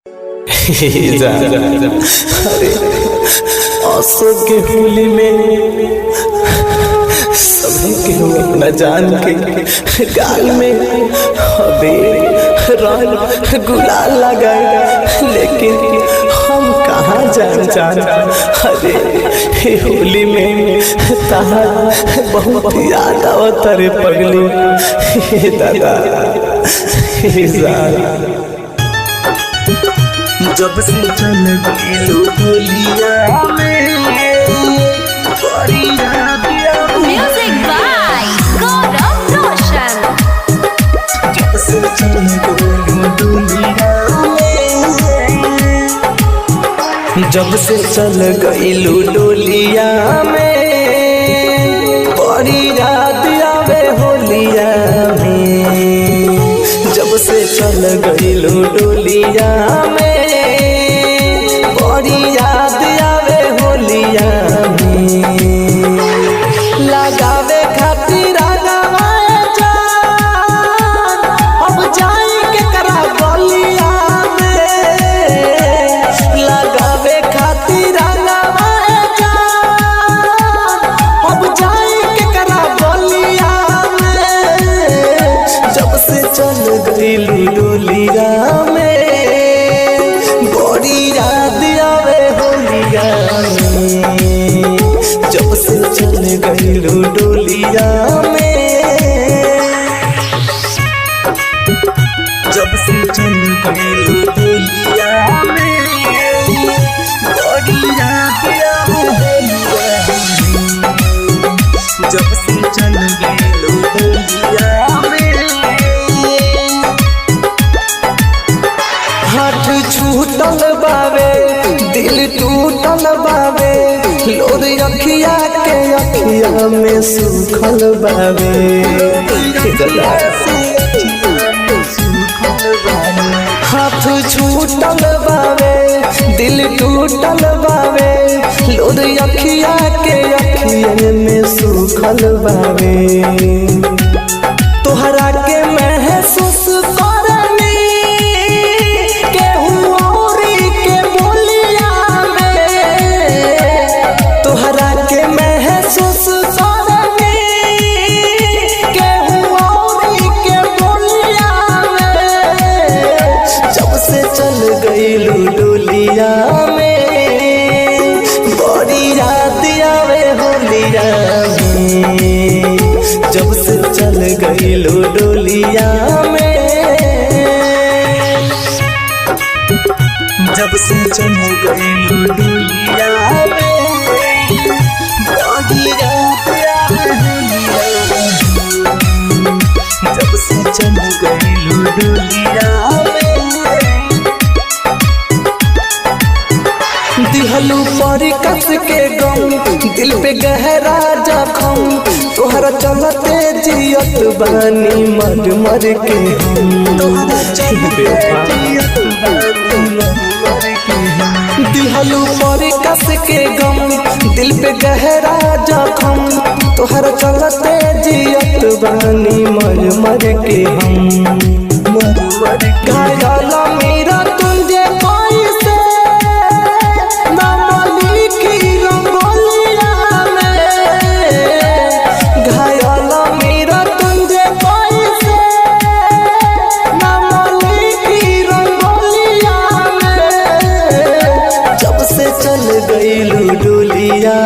जा अरे आंसू के होली में सभी के न जान के गाल में अबीर रंग गुलाल लगाए, लेकिन हम कहाँ जान अरे होली में तहा बहुत याद आवत रे पगली दादा जब से चल गई होलिया में बड़ी याद म्यूजिक बाय गौरव रोशन। जब से चल गई होलिया में, जब से चल गई डोलिया में बड़ी याद आवे होलिया में। जब से चल गई डोलिया में बड़ी याद आवे होलिया में। लगावे खातिर लगावे जान अब जाई के करा गलिया में। लगावे खातिर लगावे जान अब जाई के करा गलिया में। जब से चल गई डोलिया में बड़ी याद आवे होलिया में। जब से चल गई डोलिया में, जब से चल गई डोलिया में बड़ी याद आवे होलिया में। जब से चल गई डोलिया में हाथ छूटल बावे दिल टूटल बावे, लोर अखिया के अखिया में सुखल बावे। हाथ छूटल बावे दिल टूटल बावे, लोर अखिया के अखिया में सुखल बावे। तोहरा के महसूस करनी केहू औरी के बोलिया में। तोहरा के महसूस करनी केहू औरी के बोलिया में। जब से चल गई डोलिया में बड़ी याद आवे होलिया में। जब से चल गई डोलिया में, जब से चल गई डोलिया में बड़ी याद आवे होलिया में। जब से चल गई डोलिया में दिहलू पर कस के गम दिल पे गहरा जखम। तोहरा चलते जियत बानी मर मर के हम। दिहलू पर कस के गम दिल पे गहरा जखम। तोहरा चलते जियत बानी मर मर के हम। घायल मेरा तुझे कैसे डोलिया